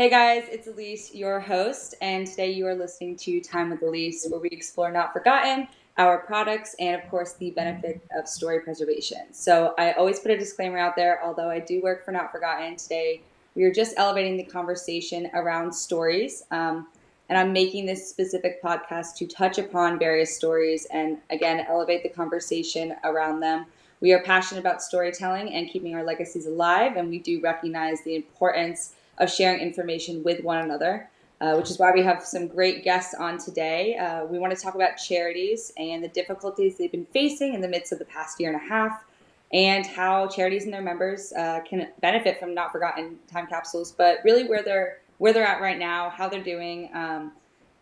Hey guys, it's Elyse, your host, and today you are listening to Time with Elyse, where we explore Not Forgotten, our products, and of course the benefit of story preservation. So I always put a disclaimer out there, although I do work for Not Forgotten. Today we are just elevating the conversation around stories, and I'm making this specific podcast to touch upon various stories and again elevate the conversation around them. We are passionate about storytelling and keeping our legacies alive, and we do recognize the importance of sharing information with one another, which is why we have some great guests on today. We want to talk about charities and the difficulties they've been facing in the midst of the past year and a half, and how charities and their members can benefit from Not Forgotten time capsules, but really where they're at right now, how they're doing.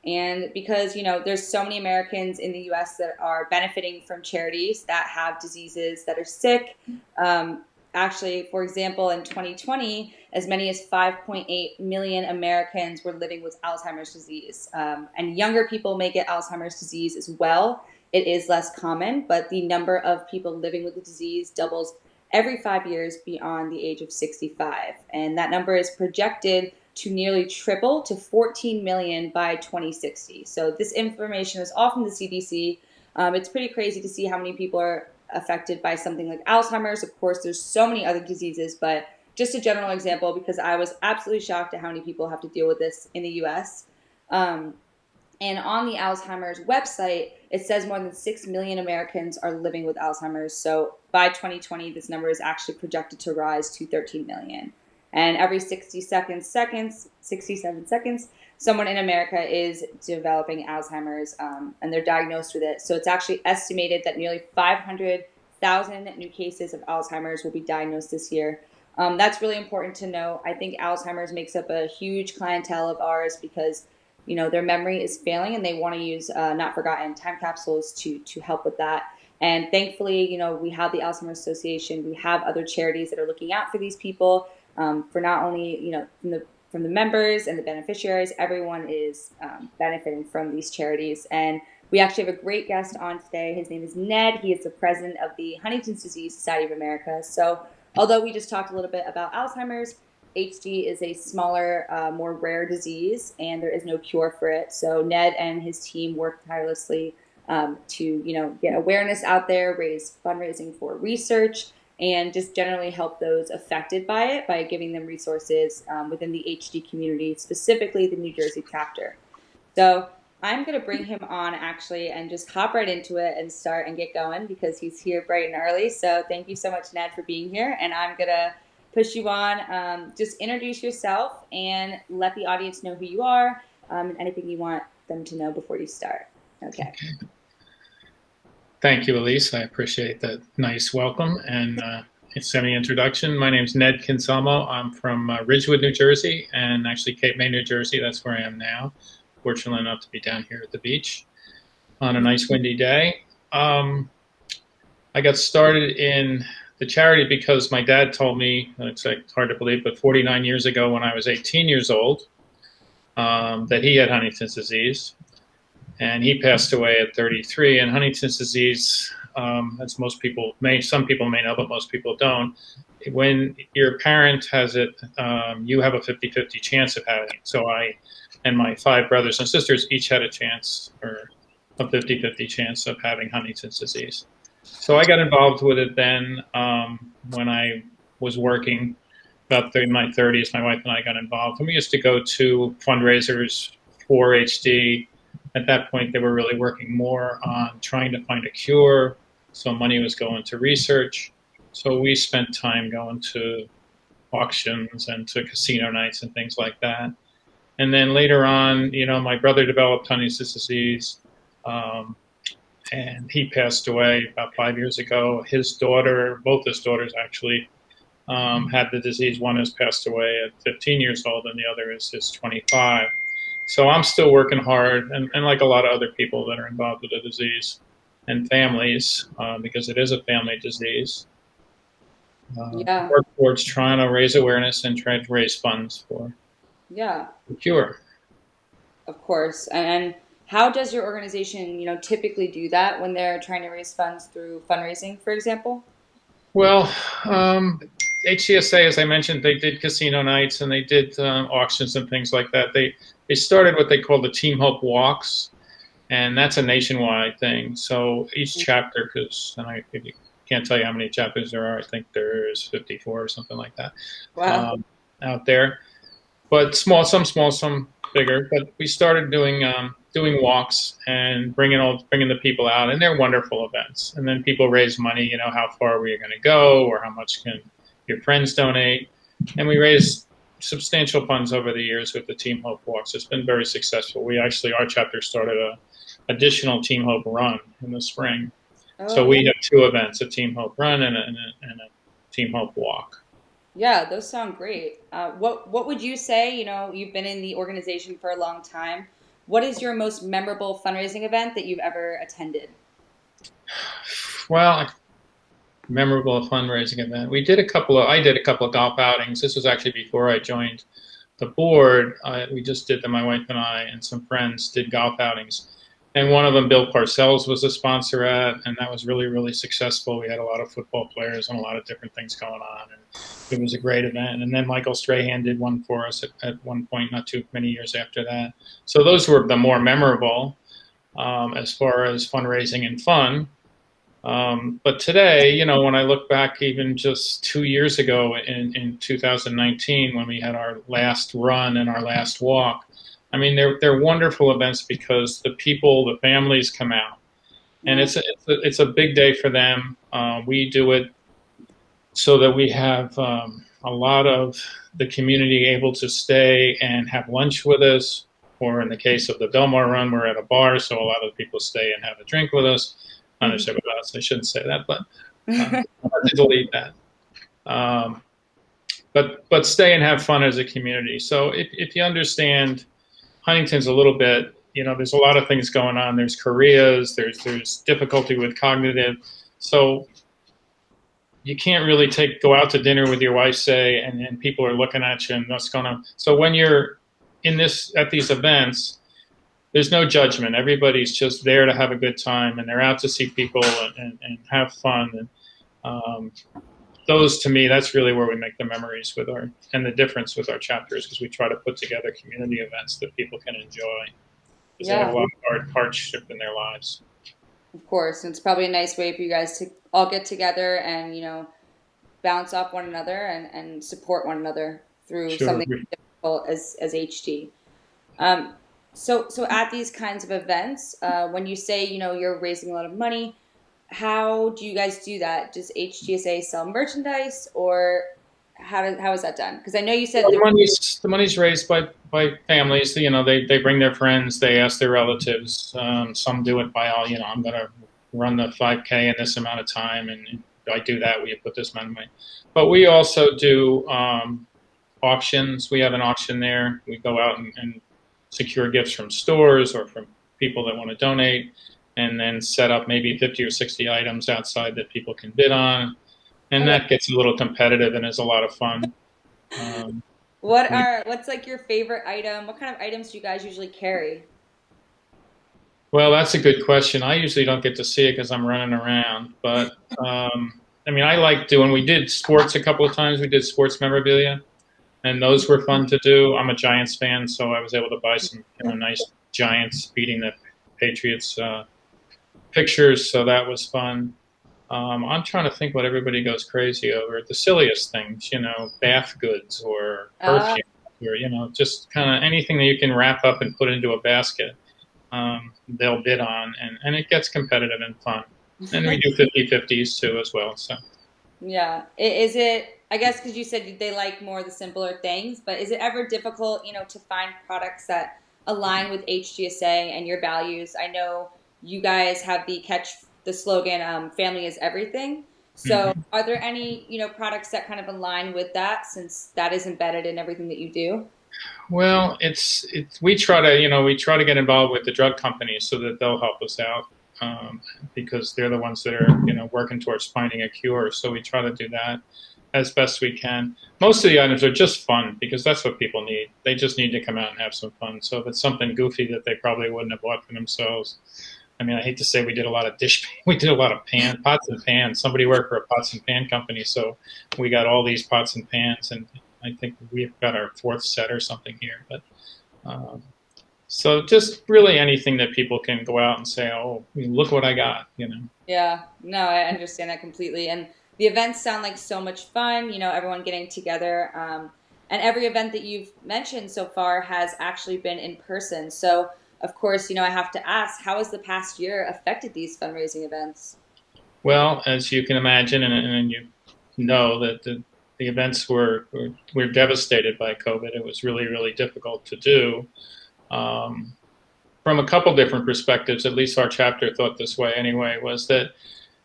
And because, there's so many Americans in the U.S. that are benefiting from charities that have diseases that are sick. Actually, for example, in 2020, as many as 5.8 million Americans were living with Alzheimer's disease. And younger people may get Alzheimer's disease as well. It is less common, but the number of people living with the disease doubles every 5 years beyond the age of 65. And that number is projected to nearly triple to 14 million by 2060. So this information is all from the CDC. It's pretty crazy to see how many people are affected by something like Alzheimer's. Of course, there's so many other diseases, but just a general example, because I was absolutely shocked at how many people have to deal with this in the US. And on the Alzheimer's website, it says more than 6 million Americans are living with Alzheimer's. So by 2020, this number is actually projected to rise to 13 million. And every 67 seconds, someone in America is developing Alzheimer's, and they're diagnosed with it. So it's actually estimated that nearly 500,000 new cases of Alzheimer's will be diagnosed this year. That's really important to know. I think Alzheimer's makes up a huge clientele of ours because, their memory is failing and they want to use Not Forgotten time capsules to help with that. And thankfully, we have the Alzheimer's Association. We have other charities that are looking out for these people. For not only, from the members and the beneficiaries, everyone is benefiting from these charities. And we actually have a great guest on today. His name is Ned. He is the president of the Huntington's Disease Society of America. So although we just talked a little bit about Alzheimer's, HD is a smaller, more rare disease, and there is no cure for it. So Ned and his team work tirelessly to, get awareness out there, raise fundraising for research, and just generally help those affected by it by giving them resources within the HD community, specifically the New Jersey chapter. So I'm going to bring him on actually and just hop right into it and start and get going because he's here bright and early. So thank you so much, Ned, for being here. And I'm going to push you on. Just introduce yourself and let the audience know who you are and anything you want them to know before you start. Okay. Thank you, Elyse. I appreciate that nice welcome and semi-introduction. My name is Ned Kinselmo. I'm from Ridgewood, New Jersey, and actually Cape May, New Jersey. That's where I am now. Fortunate enough to be down here at the beach on a nice windy day. I got started in the charity because my dad told me, it's hard to believe, but 49 years ago when I was 18 years old, that he had Huntington's disease. And he passed away at 33. And Huntington's disease, as some people may know, but most people don't. When your parent has it, you have a 50-50 chance of having it. So I and my 5 brothers and sisters each had a 50-50 chance of having Huntington's disease. So I got involved with it then when I was working about in my 30s. My wife and I got involved. And we used to go to fundraisers for HD. At that point, they were really working more on trying to find a cure, so money was going to research. So we spent time going to auctions and to casino nights and things like that. And then later on, my brother developed Huntington's disease, and he passed away about 5 years ago. Both his daughters actually, had the disease. One has passed away at 15 years old, and the other is 25. So I'm still working hard, and like a lot of other people that are involved with the disease and families, because it is a family disease, work towards trying to raise awareness and try to raise funds for the cure. Of course. And how does your organization, typically do that when they're trying to raise funds through fundraising, for example? Well, HGSA, as I mentioned, they did casino nights and they did auctions and things like that. They started what they call the Team Hope Walks, and that's a nationwide thing. So each chapter, because I can't tell you how many chapters there are. I think there's 54 or something like that. Wow. Out there. But some bigger. But we started doing walks and bringing the people out, and they're wonderful events. And then people raise money. You know, how far we are going to go, or how much can your friends donate. And we raised substantial funds over the years with the Team Hope walks. It's been very successful. Our chapter started a additional Team Hope run in the spring. Oh, So we have two events: a Team Hope run and a Team Hope walk. yeah, those sound great. What would you say? You know, you've been in the organization for a long time. What is your most memorable fundraising event that you've ever attended? Well, memorable fundraising event. I did a couple of golf outings. This was actually before I joined the board. We just did them, my wife and I and some friends did golf outings. And one of them, Bill Parcells, was a sponsor at, and that was really, really successful. We had a lot of football players and a lot of different things going on, and it was a great event. And then Michael Strahan did one for us at one point, not too many years after that. So those were the more memorable as far as fundraising and fun. But today, you know, when I look back even just 2 years ago in 2019, when we had our last run and our last walk, I mean, they're wonderful events because the people, the families come out, and it's a big day for them. We do it so that we have a lot of the community able to stay and have lunch with us, or in the case of the Belmar Run, we're at a bar, so a lot of people stay and have a drink with us. Not necessarily with us, I shouldn't say that, but I had to delete that. But stay and have fun as a community. So if you understand Huntington's a little bit, you know, there's a lot of things going on. There's choreas, there's difficulty with cognitive. So you can't really go out to dinner with your wife, say, and people are looking at you and what's going on. So when you're at these events, there's no judgment. Everybody's just there to have a good time, and they're out to see people and have fun. And those, to me, that's really where we make the memories and the difference with our chapters, because we try to put together community events that people can enjoy, because they have a lot of hardship in their lives. Of course, and it's probably a nice way for you guys to all get together and, you know, bounce off one another and support one another through something difficult as HG. So at these kinds of events, when you say, you know, you're raising a lot of money, how do you guys do that? Does Hgsa sell merchandise, or how is that done? Because I know you said the money's raised by families. You know, they bring their friends, they ask their relatives. Some do it by you know, I'm going to run the 5K in this amount of time, and if I do that, will you put this amount of money? But we also do auctions. We have an auction there. We go out and secure gifts from stores or from people that want to donate, and then set up maybe 50 or 60 items outside that people can bid on. And that gets a little competitive and is a lot of fun. What's like your favorite item? What kind of items do you guys usually carry? Well, that's a good question. I usually don't get to see it because I'm running around. But I mean, we did sports a couple of times. We did sports memorabilia, and those were fun to do. I'm a Giants fan, so I was able to buy some nice Giants beating the Patriots pictures. So that was fun. I'm trying to think what everybody goes crazy over. The silliest things, you know, bath goods or perfume, or, you know, just kind of anything that you can wrap up and put into a basket, they'll bid on, and it gets competitive and fun. And we do 50-50s too as well. So yeah, is it? I guess because you said they like more of the simpler things, but is it ever difficult, you know, to find products that align with Hgsa and your values? I know you guys have the slogan, family is everything. So are there any, you know, products that kind of align with that, since that is embedded in everything that you do? Well, we try to get involved with the drug companies so that they'll help us out, because they're the ones that are, you know, working towards finding a cure. So we try to do that as best we can. Most of the items are just fun, because that's what people need. They just need to come out and have some fun. So if it's something goofy that they probably wouldn't have bought for themselves, I mean, I hate to say we did a lot of we did a lot of pots and pans. Somebody worked for a pots and pan company, so we got all these pots and pans, and I think we've got our fourth set or something here. But so just really anything that people can go out and say, oh, look what I got, Yeah, no, I understand that completely. And the events sound like so much fun, everyone getting together. And every event that you've mentioned so far has actually been in person. So, of course, I have to ask, how has the past year affected these fundraising events? Well, as you can imagine, and you know that the events were devastated by COVID. It was really, really difficult to do. Um, from a couple different perspectives, at least our chapter thought this way anyway, was that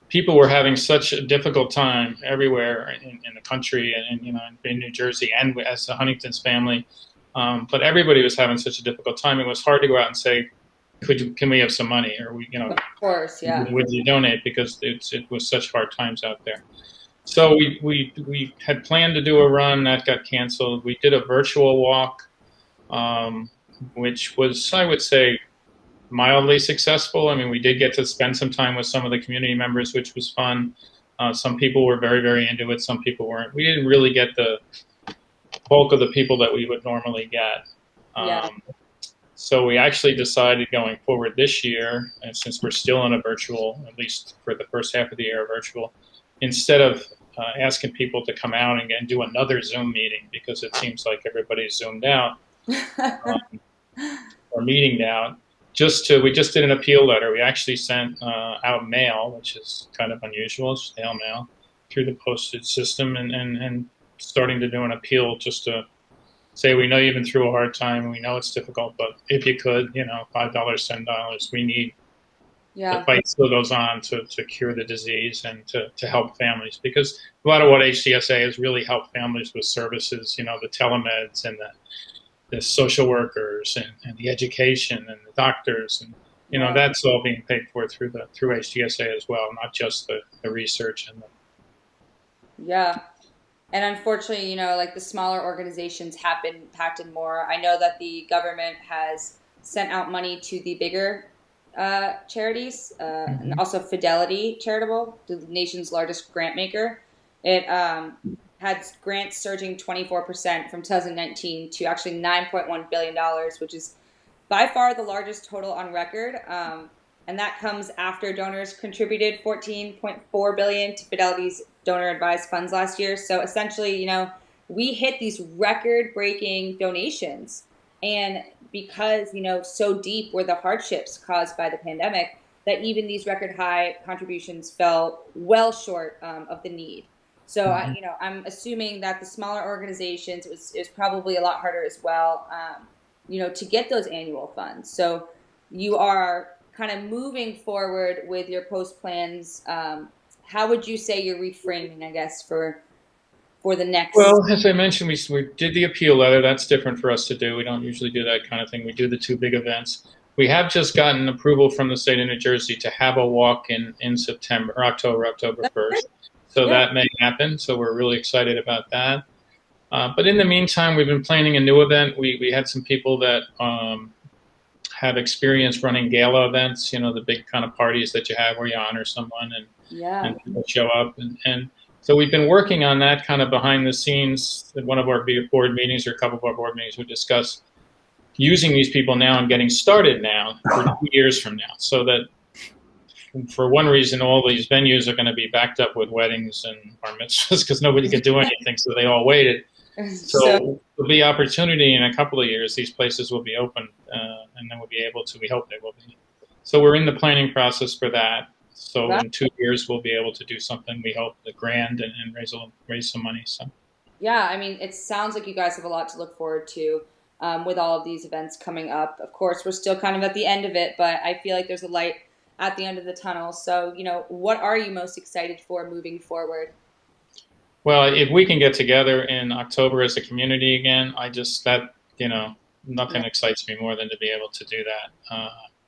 people were having such a difficult time everywhere in the country and in New Jersey and as the Huntington's family. But everybody was having such a difficult time. It was hard to go out and say, can we have some money, or Of course, yeah. would you donate, because it was such hard times out there. So we had planned to do a run that got canceled. We did a virtual walk, which was, I would say, mildly successful. I mean, we did get to spend some time with some of the community members, which was fun. Some people were very, very into it. Some people weren't. We didn't really get the bulk of the people that we would normally get. Yeah. So we actually decided going forward this year, and since we're still in a virtual, at least for the first half of the year, virtual, instead of asking people to come out and do another Zoom meeting, because it seems like everybody's Zoomed out or meeting out, we just did an appeal letter. We actually sent out mail, which is kind of unusual, it's snail mail, through the postage system, and starting to do an appeal just to say, we know you've been through a hard time, we know it's difficult, but if you could, $5, $10, we need, the fight still goes on to cure the disease and to help families, because a lot of what Hgsa has really helped families with services, the telemeds and the social workers and the education and the doctors, and that's all being paid for through Hgsa as well, not just the research and Yeah. And unfortunately, like the smaller organizations have been impacted more. I know that the government has sent out money to the bigger charities, and also Fidelity Charitable, the nation's largest grant maker. It had grants surging 24% from 2019 to actually $9.1 billion, which is by far the largest total on record. And that comes after donors contributed $14.4 billion to Fidelity's donor advised funds last year. So essentially, we hit these record breaking donations. And because, so deep were the hardships caused by the pandemic, that even these record high contributions fell well short of the need. So, I'm assuming that the smaller organizations, it was probably a lot harder as well, to get those annual funds. So you are kind of moving forward with your post plans. How would you say you're reframing, I guess, for the next? Well, as I mentioned, we did the appeal letter. That's different for us to do. We don't usually do that kind of thing. We do the two big events. We have just gotten approval from the state of New Jersey to have a walk in September or October 1st. So that may happen. So we're really excited about that. But in the meantime, we've been planning a new event. We had some people that have experience running gala events, the big kind of parties that you have where you honor someone and people show up. And so we've been working on that kind of behind the scenes. At one of our board meetings, or a couple of our board meetings, we discussed using these people now and getting started now for 2 years from now, so that for one reason, all these venues are going to be backed up with weddings and bar mitzvahs because nobody could do anything, so they all waited. So there'll be opportunity in a couple of years. These places will be open, and then we'll be able to. We hope they will be. So we're in the planning process for that. So in 2 years, we'll be able to do something. We hope the grand and raise some money. So yeah, I mean, it sounds like you guys have a lot to look forward to with all of these events coming up. Of course, we're still kind of at the end of it, but I feel like there's a light at the end of the tunnel. So, what are you most excited for moving forward? Well, if we can get together in October as a community again, nothing excites me more than to be able to do that,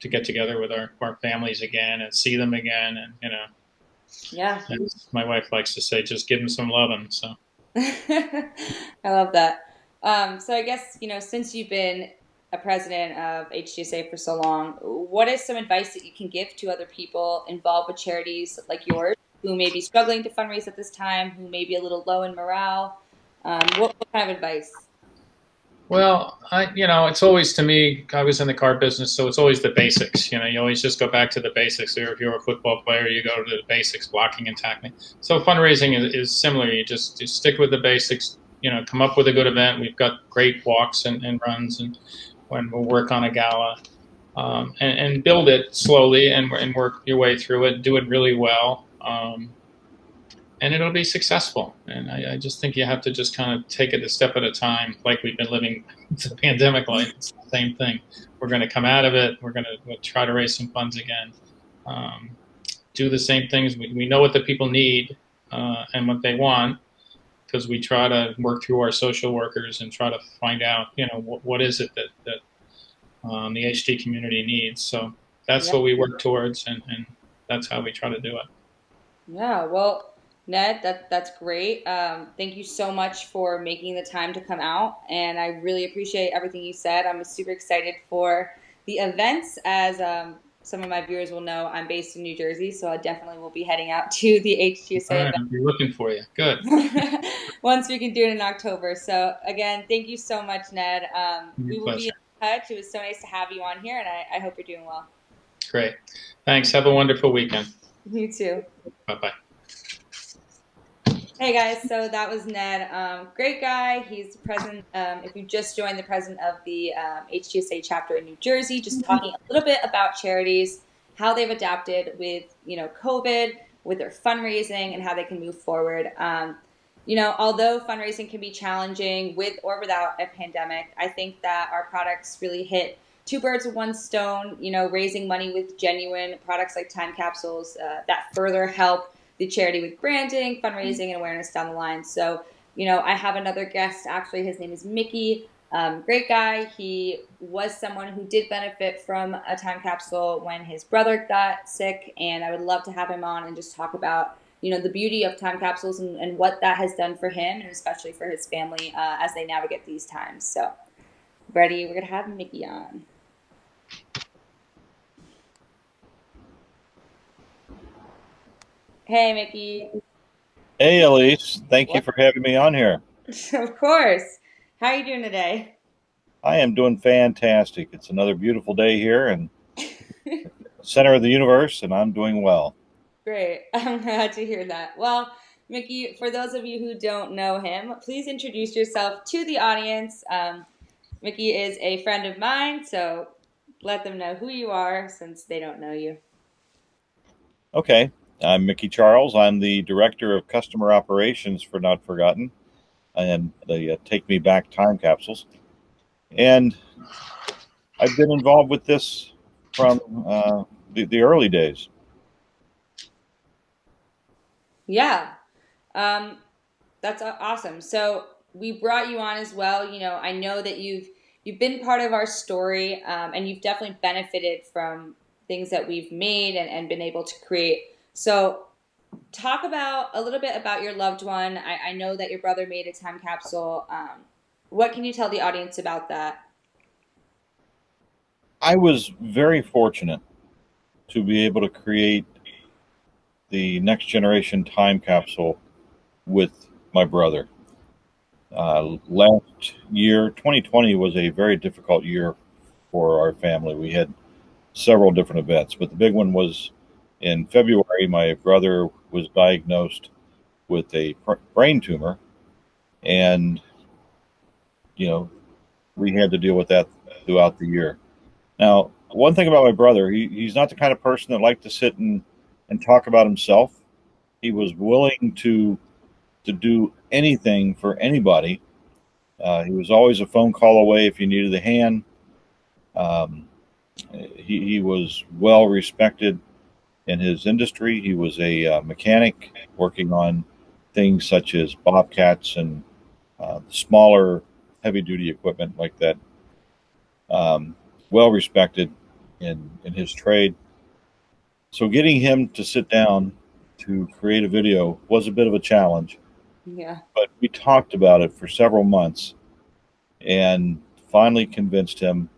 to get together with our families again and see them again. And, yeah, as my wife likes to say, just give them some loving. So I love that. So I guess, since you've been a president of Hgsa for so long, what is some advice that you can give to other people involved with charities like yours who may be struggling to fundraise at this time, who may be a little low in morale? What kind of advice? Well, it's always, to me, I was in the car business, so it's always the basics. You always just go back to the basics. Or if you're a football player, you go to the basics, blocking and tackling. So fundraising is similar. You just stick with the basics. Come up with a good event. We've got great walks and runs, and when we'll work on a gala, and build it slowly and work your way through it. Do it really well. And it'll be successful. And I just think you have to just kind of take it a step at a time, like we've been living the pandemic like. It's the same thing. We're going to come out of it. We're going to try to raise some funds again. Do the same things. We know what the people need and what they want, because we try to work through our social workers and try to find out, what is it that the HD community needs. So that's what we work towards, and that's how we try to do it. Yeah, well, Ned, that's great. Thank you so much for making the time to come out, and I really appreciate everything you said. I'm super excited for the events. As some of my viewers will know, I'm based in New Jersey, so I definitely will be heading out to the Hgsa event. I'll be looking for you. Good. Once we can do it in October. So again, thank you so much, Ned. We will be in touch. It was so nice to have you on here, and I hope you're doing well. Great. Thanks. Have a wonderful weekend. You too. Bye-bye. Hey guys, so that was Ned. Great guy. He's the president, if you just joined, the president of the Hgsa chapter in New Jersey, just talking a little bit about charities, how they've adapted with, COVID, with their fundraising, and how they can move forward. Although fundraising can be challenging with or without a pandemic, I think that our products really hit two birds with one stone, raising money with genuine products like time capsules that further help the charity with branding, fundraising, and awareness down the line. So, I have another guest. Actually, his name is Mickey. Great guy. He was someone who did benefit from a time capsule when his brother got sick, and I would love to have him on and just talk about, the beauty of time capsules and what that has done for him, and especially for his family as they navigate these times. So, ready? We're going to have Mickey on. Hey, Mickey. Hey, Elyse. Thank you for having me on here. Of course. How are you doing today? I am doing fantastic. It's another beautiful day here in the center of the universe, and I'm doing well. Great. I'm glad to hear that. Well, Mickey, for those of you who don't know him, please introduce yourself to the audience. Mickey is a friend of mine, so let them know who you are since they don't know you. Okay. I'm Mickey Charles. I'm the Director of Customer Operations for Not Forgotten and the Take Me Back time capsules. And I've been involved with this from the early days. Yeah. That's awesome. So we brought you on as well. I know that you've been part of our story, and you've definitely benefited from things that we've made and been able to create. So talk a little bit about your loved one. I know that your brother made a time capsule. What can you tell the audience about that? I was very fortunate to be able to create the next generation time capsule with my brother. Last year, 2020, was a very difficult year for our family. We had several different events, but the big one was in February. My brother was diagnosed with a brain tumor, and we had to deal with that throughout the year. Now, one thing about my brother, he's not the kind of person that liked to sit and talk about himself. He was willing to do anything for anybody. He was always a phone call away if you needed a hand. He was well respected in his industry. He was a mechanic working on things such as bobcats and smaller heavy duty equipment like that. Well respected in his trade. So getting him to sit down to create a video was a bit of a challenge. Yeah. But we talked about it for several months and finally convinced him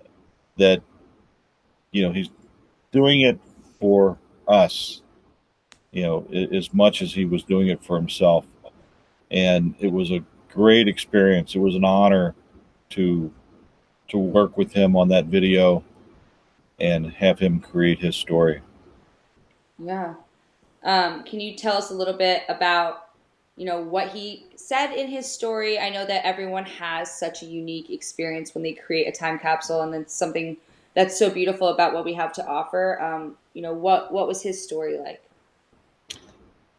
that, he's doing it for us, as much as he was doing it for himself. And it was a great experience. It was an honor to work with him on that video and have him create his story. Yeah. Can you tell us a little bit about, what he said in his story? I know that everyone has such a unique experience when they create a time capsule, and then something that's so beautiful about what we have to offer. What was his story like?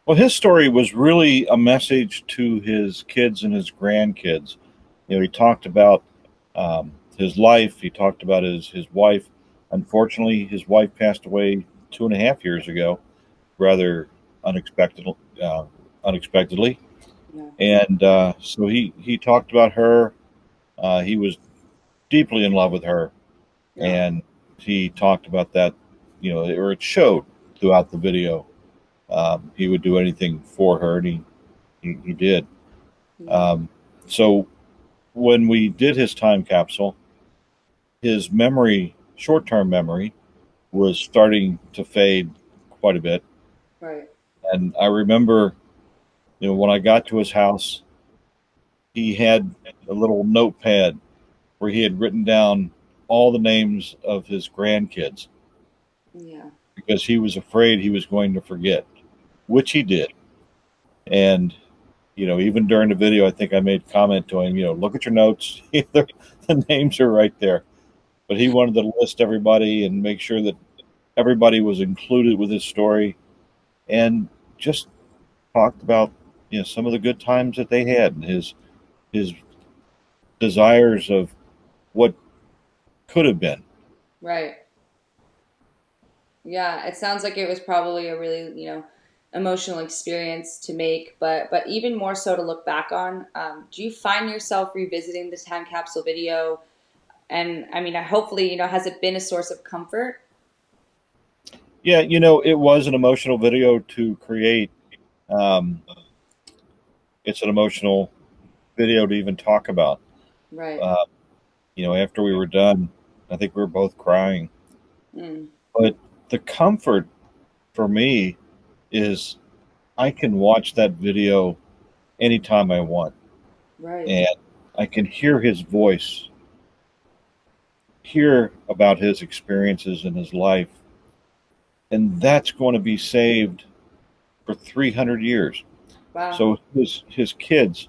Well, his story was really a message to his kids and his grandkids. He talked about his life. He talked about his wife. Unfortunately, his wife passed away 2.5 years ago, rather unexpectedly. Yeah. And so he talked about her. He was deeply in love with her, Yeah. and he talked about that, or it showed throughout the video. He would do anything for her, and he did. Yeah. So when we did his time capsule, his memory, short-term memory, was starting to fade quite a bit. Right. And I remember, when I got to his house, he had a little notepad where he had written down all the names of his grandkids Yeah. because he was afraid he was going to forget, which he did. And, even during the video, I think I made comment to him, look at your notes. The names are right there. But he wanted to list everybody and make sure that everybody was included with his story, and just talked about, some of the good times that they had, and his desires of what could have been. Right. Yeah, it sounds like it was probably a really, emotional experience to make, but even more so to look back on. Do you find yourself revisiting the time capsule video? And I mean, hopefully, has it been a source of comfort? Yeah, it was an emotional video to create. Um, it's an emotional video to even talk about. Right. Uh, after we were done, I think we were both crying. Mm. But the comfort for me is I can watch that video anytime I want, Right. and I can hear his voice, hear about his experiences in his life, and that's going to be saved for 300 years. Wow. So his kids,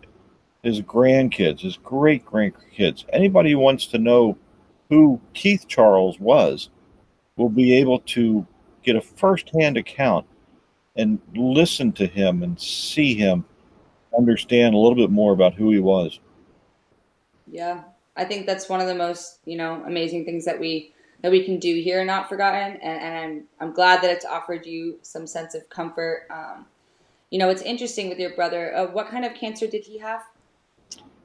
his grandkids, his great grandkids, anybody who wants to know who Keith Charles was, will be able to get a firsthand account and listen to him and see him, understand a little bit more about who he was. Yeah. I think that's one of the most, amazing things that we can do here in Not Forgotten. And I'm glad that it's offered you some sense of comfort. It's interesting with your brother. What kind of cancer did he have?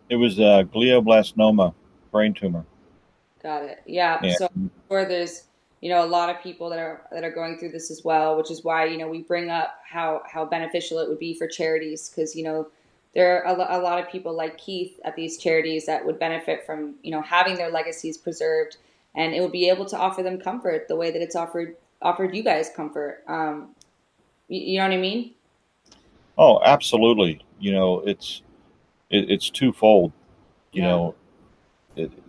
It was a glioblastoma, brain tumor. Got it. Yeah. And So I'm sure there's, a lot of people that are going through this as well, which is why, we bring up how beneficial it would be for charities, because, there are a lot of people like Keith at these charities that would benefit from, having their legacies preserved, and it would be able to offer them comfort the way that it's offered you guys comfort. You know what I mean? oh, absolutely. It's twofold. You Yeah. know,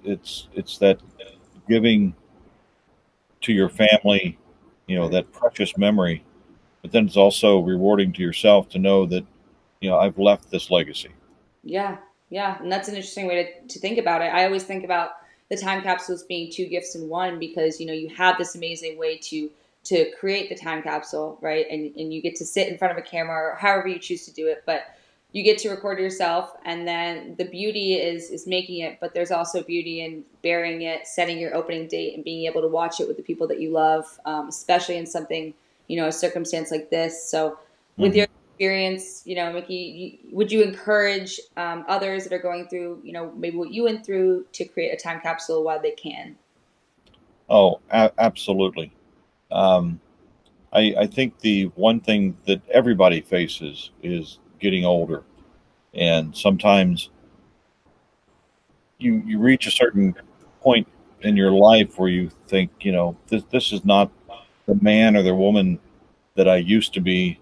it's that giving to your family, Right. that precious memory, but then it's also rewarding to yourself to know that, I've left this legacy. Yeah, yeah, and that's an interesting way to think about it. I always think about the time capsules being two gifts in one, because you have this amazing way to create the time capsule, right? And you get to sit in front of a camera or however you choose to do it, but you get to record yourself, and then the beauty is making it, but there's also beauty in burying it, setting your opening date, and being able to watch it with the people that you love, especially in something, a circumstance like this. So with Hmm. your experience, Mickey, would you encourage others that are going through, maybe what you went through, to create a time capsule while they can? Oh, absolutely. Um, I think the one thing that everybody faces is getting older, and sometimes you reach a certain point in your life where you think, this is not the man or the woman that I used to be,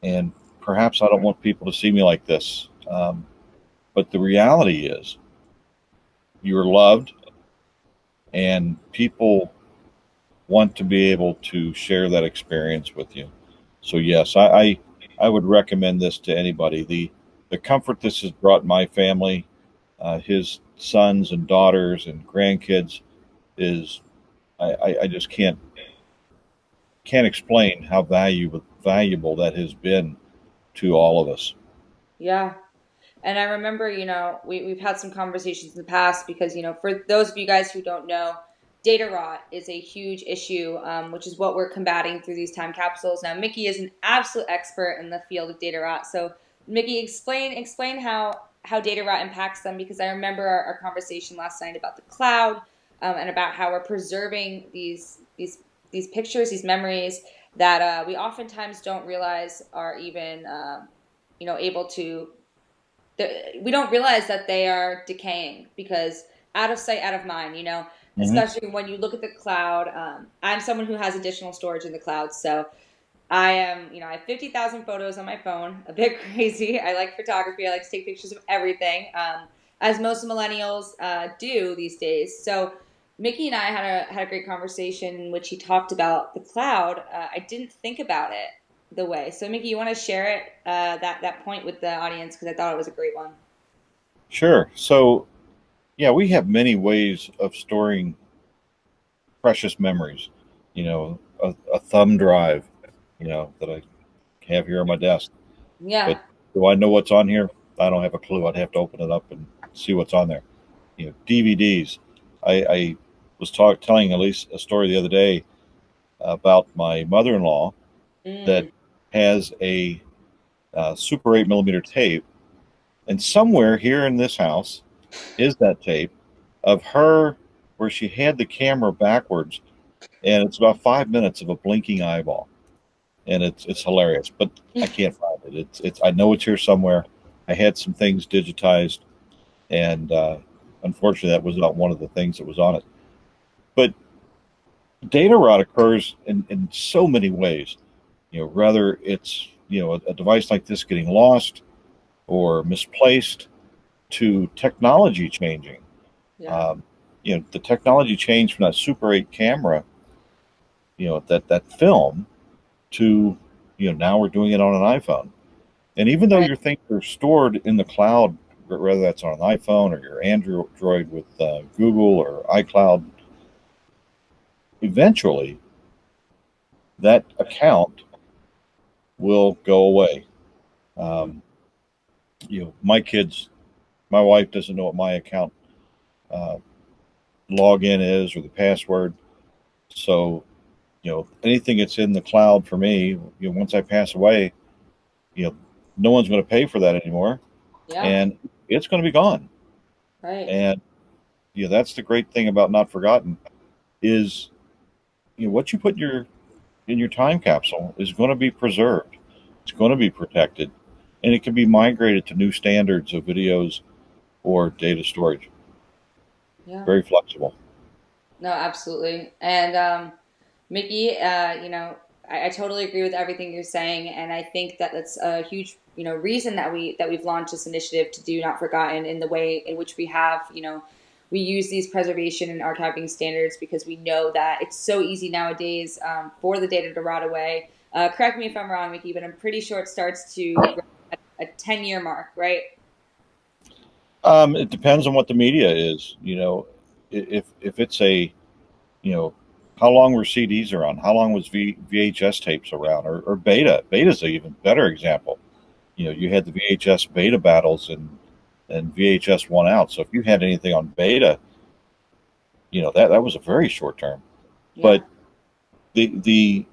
and perhaps I don't want people to see me like this. But the reality is, you're loved, and people want to be able to share that experience with you. So yes, I would recommend this to anybody. The comfort this has brought my family, his sons and daughters and grandkids, is I just can't explain how valuable that has been to all of us. Yeah. And I remember, we've had some conversations in the past because, for those of you guys who don't know, data rot is a huge issue, which is what we're combating through these time capsules. Now, Mickey is an absolute expert in the field of data rot. So, Mickey, explain how data rot impacts them, because I remember our conversation last night about the cloud, and about how we're preserving these pictures, these memories that we oftentimes don't realize are even able to. We don't realize that they are decaying, because out of sight, out of mind, Mm-hmm. especially when you look at the cloud. I'm someone who has additional storage in the cloud. So I have 50,000 photos on my phone, a bit crazy. I like photography. I like to take pictures of everything, as most millennials do these days. So Mickey and I had a great conversation in which he talked about the cloud. I didn't think about it the way. So Mickey, you want to share it, that point with the audience, because I thought it was a great one. Sure. So yeah, we have many ways of storing precious memories. A thumb drive, that I have here on my desk. But Yeah. do I know what's on here? I don't have a clue. I'd have to open it up and see what's on there. DVDs. I was telling Elyse a story the other day about my mother-in-law that Mm. has a Super 8 millimeter tape, and somewhere here in this house is that tape of her where she had the camera backwards, and it's about 5 minutes of a blinking eyeball, and it's hilarious. But I can't find it. It's I know it's here somewhere. I had some things digitized, and unfortunately, that was not one of the things that was on it. But data rot occurs in so many ways. Whether it's a device like this getting lost or misplaced, to technology changing. Yeah. Um, the technology changed from that Super 8 camera, that film, to now we're doing it on an iPhone. And even though Right. your things are stored in the cloud, whether that's on an iPhone or your Android with Google or iCloud, eventually that account will go away. Um, my wife doesn't know what my account uh, login is or the password. So, anything that's in the cloud for me, once I pass away, you know, no one's going to pay for that anymore, Yeah. and it's going to be gone. Right. And that's the great thing about Not Forgotten is what you put in your time capsule is going to be preserved. It's going to be protected, and it can be migrated to new standards of videos or data storage. Yeah. Very flexible. No, absolutely. And Mickey, I totally agree with everything you're saying, and I think that that's a huge, reason that we've launched this initiative to do Not Forgotten in the way in which we have. We use these preservation and archiving standards because we know that it's so easy nowadays, for the data to rot away. Correct me if I'm wrong, Mickey, but I'm pretty sure it starts to at a 10-year mark, right? It depends on what the media is. If it's you know, how long were CDs around? How long was VHS tapes around? Or beta? Beta's an even better example. You had the VHS beta battles, and VHS won out. So if you had anything on beta, that was a very short term. Yeah. But the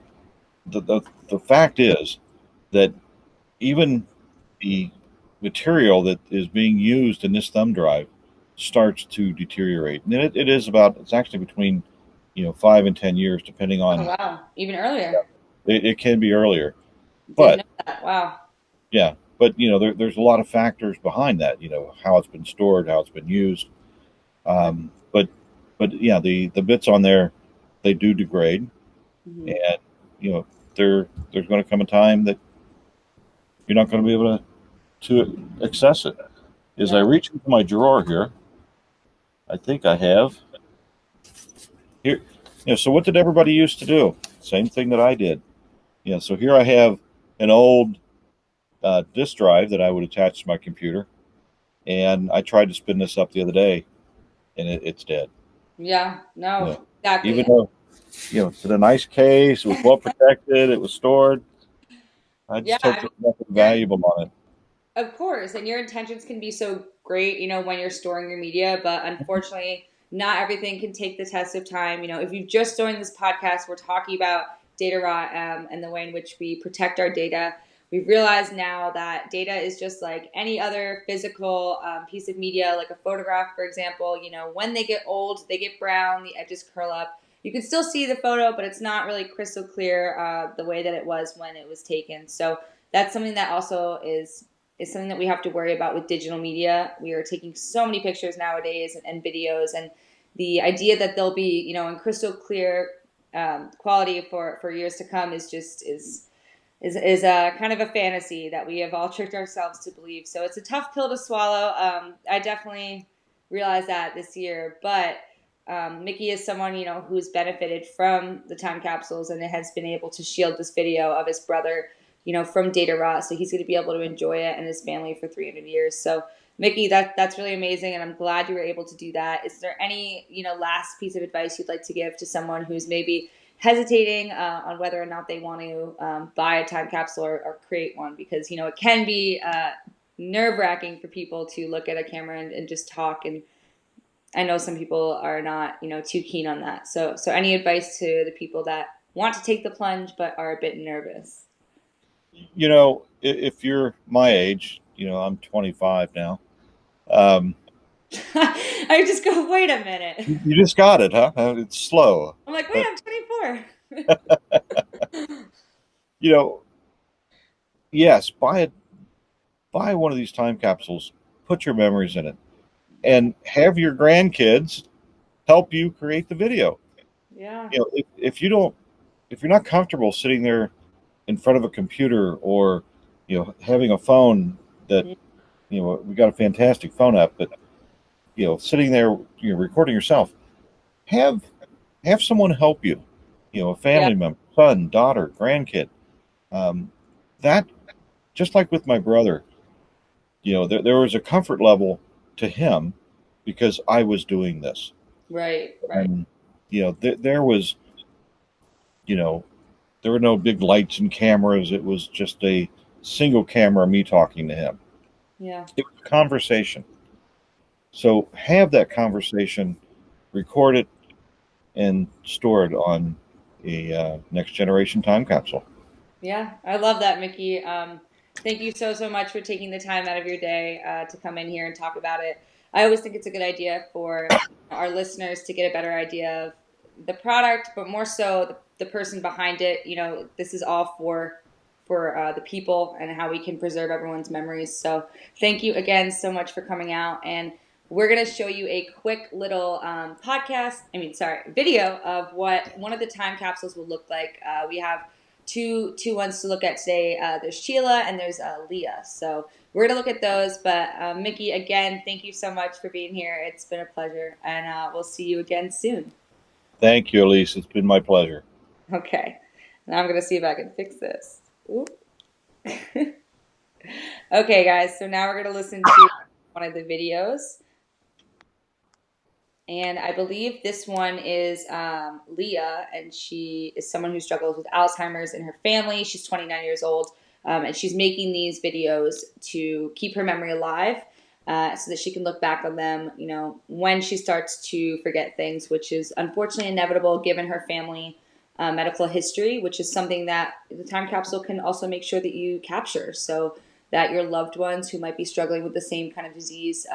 the fact is that even the material that is being used in this thumb drive starts to deteriorate, and it's actually between 5 and 10 years, depending Oh, on. wow. Even earlier. It can be earlier, Didn't but know that. Wow. yeah, but there's a lot of factors behind that. How it's been stored, how it's been used. But but yeah, the bits on there, they do degrade, Mhm. and there's going to come a time that you're not going to be able to access it. As I Yeah. reach into my drawer here, I think I have here. So what did everybody used to do? Same thing that I did. So here I have an old disk drive that I would attach to my computer, and I tried to spin this up the other day, and it's dead. Yeah. You know, No, even exactly. though it's in a nice case, it was well protected, it was stored. I Yeah. just hope there's nothing valuable on it. Of course, and your intentions can be so great, when you're storing your media, but unfortunately, not everything can take the test of time. If you've just joined this podcast, we're talking about data rot, and the way in which we protect our data. We've realized now that data is just like any other physical piece of media, like a photograph, for example. When they get old, they get brown, the edges curl up. You can still see the photo, but it's not really crystal clear the way that it was when it was taken. So that's something that also is something that we have to worry about with digital media. We are taking so many pictures nowadays and videos, and the idea that they'll be, in crystal clear quality for years to come is a kind of a fantasy that we have all tricked ourselves to believe. So it's a tough pill to swallow. I definitely realized that this year, but Mickey is someone, who's benefited from the time capsules and has been able to shield this video of his brother, from data rot. So he's going to be able to enjoy it and his family for 300 years. So Mickey, that's really amazing, and I'm glad you were able to do that. Is there any, last piece of advice you'd like to give to someone who's maybe hesitating on whether or not they want to buy a time capsule or create one? Because it can be nerve-wracking for people to look at a camera and just talk, and I know some people are not too keen on that. So any advice to the people that want to take the plunge but are a bit nervous? If you're my age, I'm 25 now. Um, I just go, wait a minute. you just got it, huh? It's slow, I'm like, wait, but I'm 24. you know, yes, buy one of these time capsules, put your memories in it, and have your grandkids help you create the video. Yeah. If you're not comfortable sitting there in front of a computer, or having a phone that we got a fantastic phone app, but sitting there recording yourself, have someone help you, a Yeah. family member, son, daughter, grandkid. That, just like with my brother, there was a comfort level to him because I was doing this. Right. Right. And there was, you know there were no big lights and cameras. It was just a single camera, me talking to him. Yeah. It was a conversation. So have that conversation, record it, and store it on a next generation time capsule. Yeah. I love that, Mickey. Thank you so much for taking the time out of your day to come in here and talk about it. I always think it's a good idea for our listeners to get a better idea of the product, but more so the person behind it. This is all for the people and how we can preserve everyone's memories. So thank you again so much for coming out, and we're going to show you a quick little video of what one of the time capsules will look like. We have two ones to look at today. There's Sheila and there's Leah. So we're going to look at those. But Mickey, again, thank you so much for being here. It's been a pleasure, and we'll see you again soon. Thank you, Elyse. It's been my pleasure. Okay. Now I'm going to see if I can fix this. Okay, guys. So now we're going to listen to one of the videos. And I believe this one is Leah, and she is someone who struggles with Alzheimer's in her family. She's 29 years old, and she's making these videos to keep her memory alive so that she can look back on them, when she starts to forget things, which is unfortunately inevitable given her family medical history, which is something that the time capsule can also make sure that you capture, so that your loved ones who might be struggling with the same kind of disease,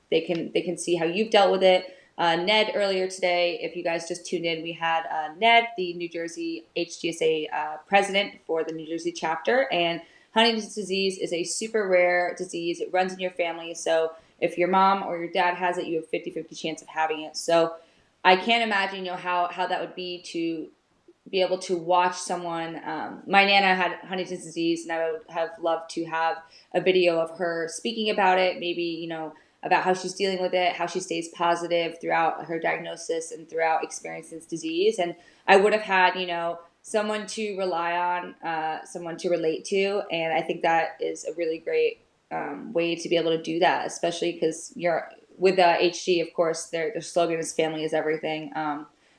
they can see how you've dealt with it. Ned, earlier today, if you guys just tuned in, we had Ned, the New Jersey Hgsa president for the New Jersey chapter. And Huntington's disease is a super rare disease. It runs in your family. So if your mom or your dad has it, you have 50-50 chance of having it. So I can't imagine, how that would be to be able to watch someone. My Nana had Huntington's disease, and I would have loved to have a video of her speaking about it, maybe, about how she's dealing with it, how she stays positive throughout her diagnosis and throughout experiencing this disease. And I would have had, someone to rely on, someone to relate to. And I think that is a really great way to be able to do that, especially because you're with HG, of course, their slogan is family is everything.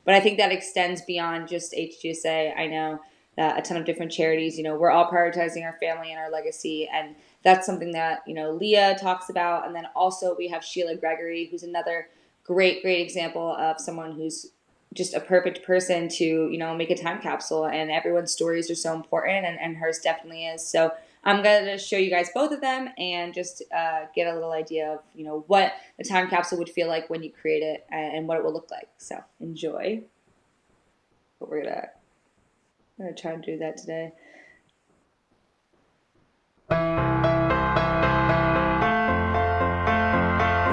But I think that extends beyond just Hgsa. I know that a ton of different charities, we're all prioritizing our family and our legacy. And that's something that, Leah talks about. And then also we have Sheila Gregory, who's another great example of someone who's just a perfect person to, make a time capsule. And everyone's stories are so important, and hers definitely is. So I'm going to show you guys both of them and just get a little idea of, what the time capsule would feel like when you create it and what it will look like. So enjoy. But I'm going to try and do that today.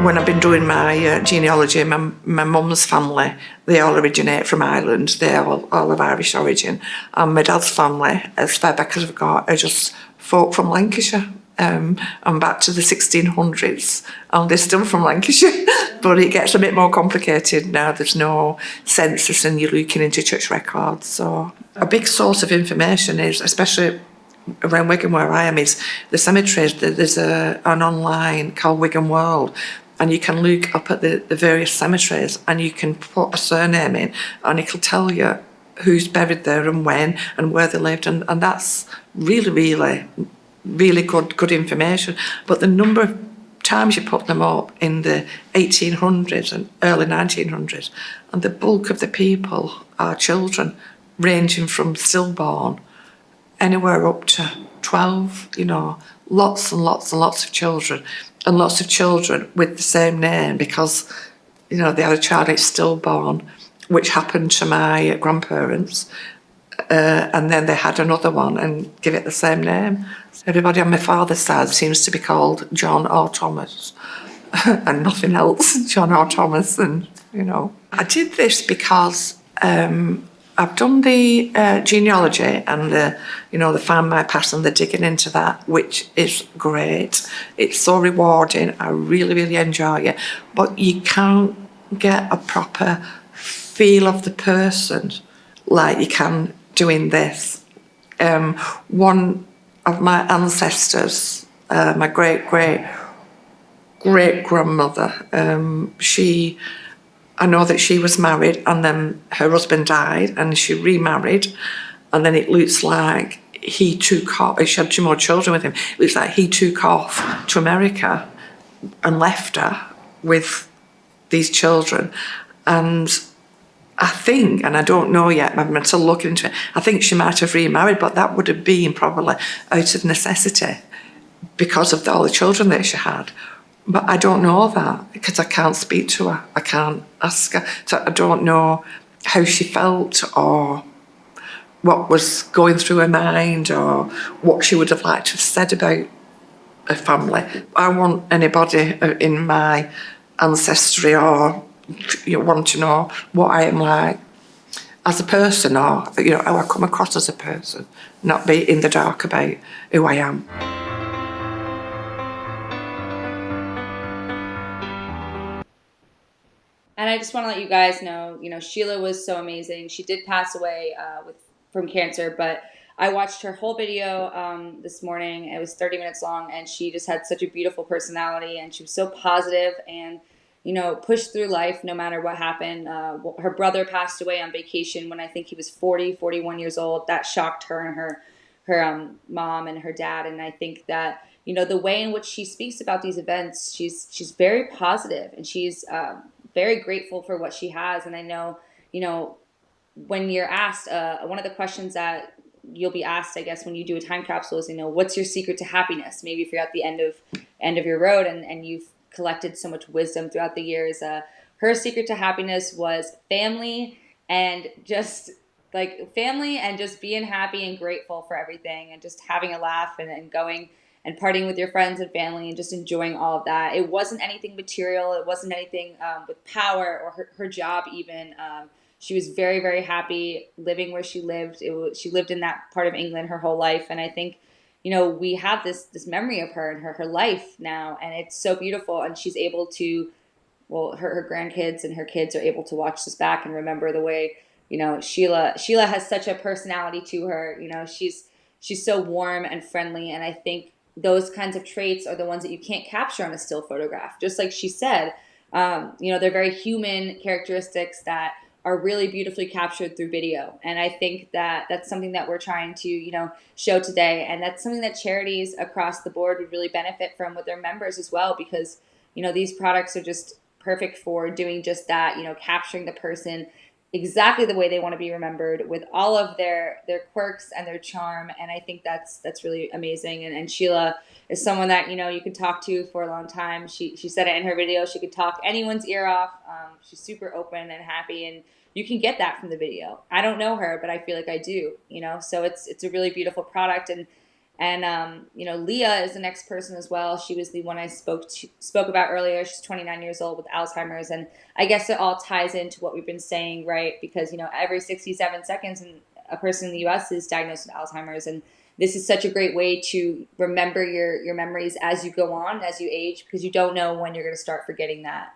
When I've been doing my genealogy, my mum's family, they all originate from Ireland. They're all of Irish origin. And my dad's family, as far back as I've got, are just folk from Lancashire. And back to the 1600s. And they're still from Lancashire. But it gets a bit more complicated now. There's no census and you're looking into church records. So a big source of information is, especially around Wigan where I am, is the cemeteries. There's an online called Wigan World, and you can look up at the various cemeteries and you can put a surname in and it'll tell you who's buried there and when and where they lived, and that's really good information. But the number of times you put them up in the 1800s and early 1900s, and the bulk of the people are children, ranging from stillborn anywhere up to 12, lots and lots and lots of children, and lots of children with the same name because, they had a child that's stillborn, which happened to my grandparents, and then they had another one and give it the same name. Everybody on my father's side seems to be called John or Thomas and nothing else, John or Thomas, and, I did this because I've done the genealogy and the Find My Past and the digging into that, which is great. It's so rewarding. I really enjoy it. But you can't get a proper feel of the person like you can doing this. One of my ancestors, my great grandmother, I know that she was married and then her husband died and she remarried, and then it looks like he took off, she had 2 more children with him. It looks like he took off to America and left her with these children. And I think, and I don't know yet, I'm still looking into it, I think she might have remarried, but that would have been probably out of necessity because of all the children that she had. But I don't know that because I can't speak to her. I can't ask her. So I don't know how she felt or what was going through her mind or what she would have liked to have said about her family. I want anybody in my ancestry or want to know what I am like as a person, or how I come across as a person, not be in the dark about who I am. And I just want to let you guys know, Sheila was so amazing. She did pass away from cancer, but I watched her whole video this morning. It was 30 minutes long, and she just had such a beautiful personality, and she was so positive and, pushed through life no matter what happened. Her brother passed away on vacation when I think he was 41 years old. That shocked her and her mom and her dad. And I think that, the way in which she speaks about these events, she's very positive, and she's very grateful for what she has. And I know, when you're asked, one of the questions that you'll be asked, I guess, when you do a time capsule is, what's your secret to happiness? Maybe if you're at the end of your road and you've collected so much wisdom throughout the years. Her secret to happiness was family and just being happy and grateful for everything and just having a laugh and going and partying with your friends and family and just enjoying all of that. It wasn't anything material. It wasn't anything with power or her job even. She was very, very happy living where she lived. She lived in that part of England her whole life. And I think, we have this memory of her and her life now, and it's so beautiful. And she's able to, well, her grandkids and her kids are able to watch this back and remember the way, Sheila has such a personality to her. She's so warm and friendly. And I think those kinds of traits are the ones that you can't capture on a still photograph. Just like she said, they're very human characteristics that are really beautifully captured through video. And I think that that's something that we're trying to, show today. And that's something that charities across the board would really benefit from with their members as well, because, these products are just perfect for doing just that, capturing the person exactly the way they want to be remembered with all of their quirks and their charm. And I think that's really amazing. And Sheila is someone that, you could talk to for a long time. She said it in her video. She could talk anyone's ear off. She's super open and happy, and you can get that from the video. I don't know her, but I feel like I do, so it's a really beautiful product. And Leah is the next person as well. She was the one I spoke about earlier. She's 29 years old with Alzheimer's. And I guess it all ties into what we've been saying, right? Because, every 67 seconds a person in the US is diagnosed with Alzheimer's. And this is such a great way to remember your memories as you go on, as you age, because you don't know when you're going to start forgetting that.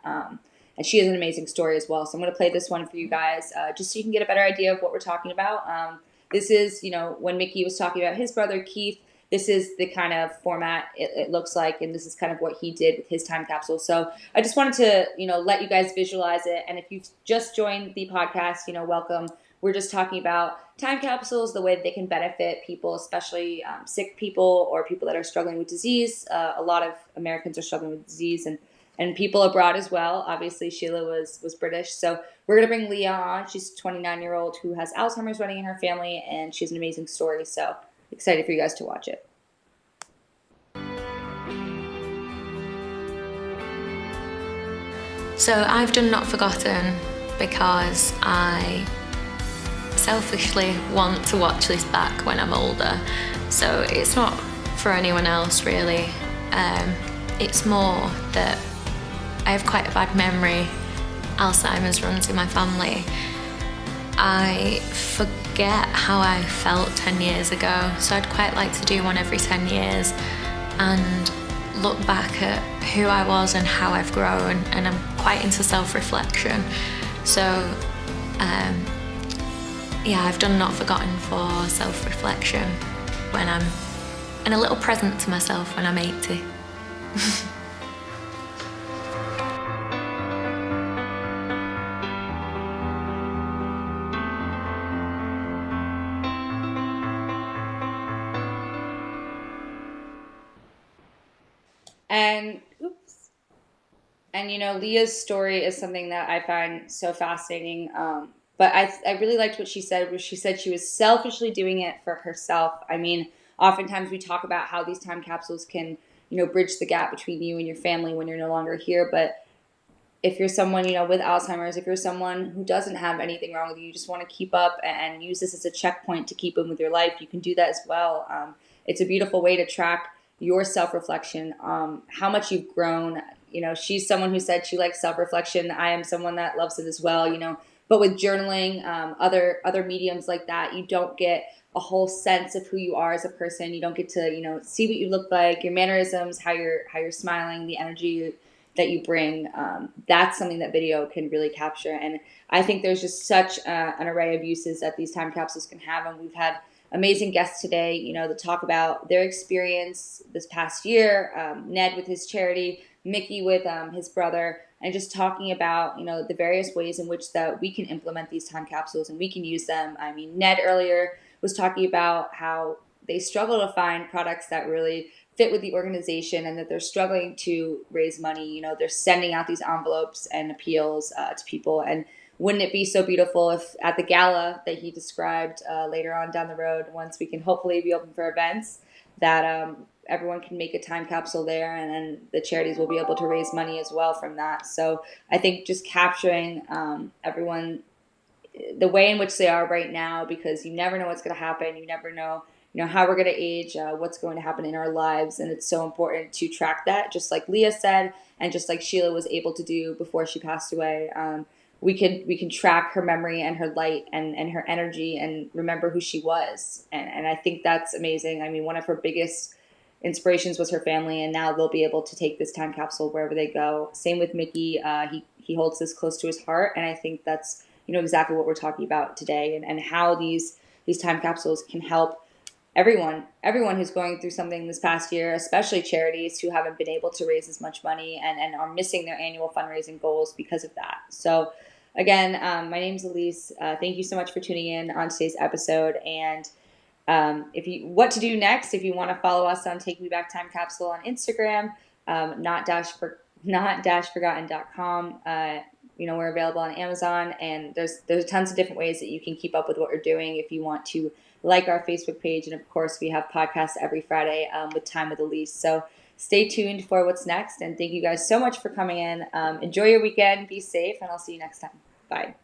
And she has an amazing story as well. So I'm going to play this one for you guys, just so you can get a better idea of what we're talking about. This is, when Mickey was talking about his brother, Keith. This is the kind of format it looks like, and this is kind of what he did with his time capsule. So I just wanted to, let you guys visualize it. And if you've just joined the podcast, welcome. We're just talking about time capsules, the way that they can benefit people, especially sick people or people that are struggling with disease. A lot of Americans are struggling with disease, and people abroad as well. Obviously, Sheila was British. So we're going to bring Leah on. She's a 29-year-old who has Alzheimer's running in her family, and she has an amazing story. So excited for you guys to watch it. So I've done Not Forgotten because I selfishly want to watch this back when I'm older. So it's not for anyone else really. It's more that I have quite a bad memory. Alzheimer's runs in my family. I forget how I felt 10 years ago, so I'd quite like to do one every 10 years and look back at who I was and how I've grown, and I'm quite into self-reflection. So I've done Not Forgotten for self-reflection when I'm, and a little present to myself when I'm 80. And Leah's story is something that I find so fascinating. But I really liked what she said, where she said she was selfishly doing it for herself. I mean, oftentimes we talk about how these time capsules can, bridge the gap between you and your family when you're no longer here. But if you're someone, with Alzheimer's, if you're someone who doesn't have anything wrong with you, you just want to keep up and use this as a checkpoint to keep in with your life, you can do that as well. It's a beautiful way to track your self-reflection, how much you've grown. She's someone who said she likes self-reflection. I am someone that loves it as well, but with journaling, other mediums like that, you don't get a whole sense of who you are as a person. You don't get to, see what you look like, your mannerisms, how you're smiling, the energy that you bring. That's something that video can really capture. And I think there's just such an array of uses that these time capsules can have. And we've had amazing guests today, to talk about their experience this past year. Ned with his charity, Mickey with his brother, and just talking about, the various ways in which that we can implement these time capsules and we can use them. I mean, Ned earlier was talking about how they struggle to find products that really fit with the organization and that they're struggling to raise money. They're sending out these envelopes and appeals to people. And wouldn't it be so beautiful if at the gala that he described later on down the road, once we can hopefully be open for events, that everyone can make a time capsule there, and then the charities will be able to raise money as well from that. So I think just capturing everyone, the way in which they are right now, because you never know what's going to happen. You never know, how we're going to age, what's going to happen in our lives. And it's so important to track that, just like Leah said, and just like Sheila was able to do before she passed away. We can track her memory and her light and her energy and remember who she was. And I think that's amazing. I mean, one of her biggest inspirations was her family, and now they'll be able to take this time capsule wherever they go. Same with Mickey. He holds this close to his heart, and I think that's exactly what we're talking about today, and how these time capsules can help everyone who's going through something this past year, especially charities who haven't been able to raise as much money and are missing their annual fundraising goals because of that. So again, my name's Elyse. Thank you so much for tuning in on today's episode. And what to do next, if you want to follow us on Take Me Back Time Capsule on Instagram, not-forgotten.com. We're available on Amazon, and there's tons of different ways that you can keep up with what we're doing if you want to like our Facebook page. And of course, we have podcasts every Friday with Time with Elyse. So stay tuned for what's next. And thank you guys so much for coming in. Enjoy your weekend. Be safe, and I'll see you next time. Bye.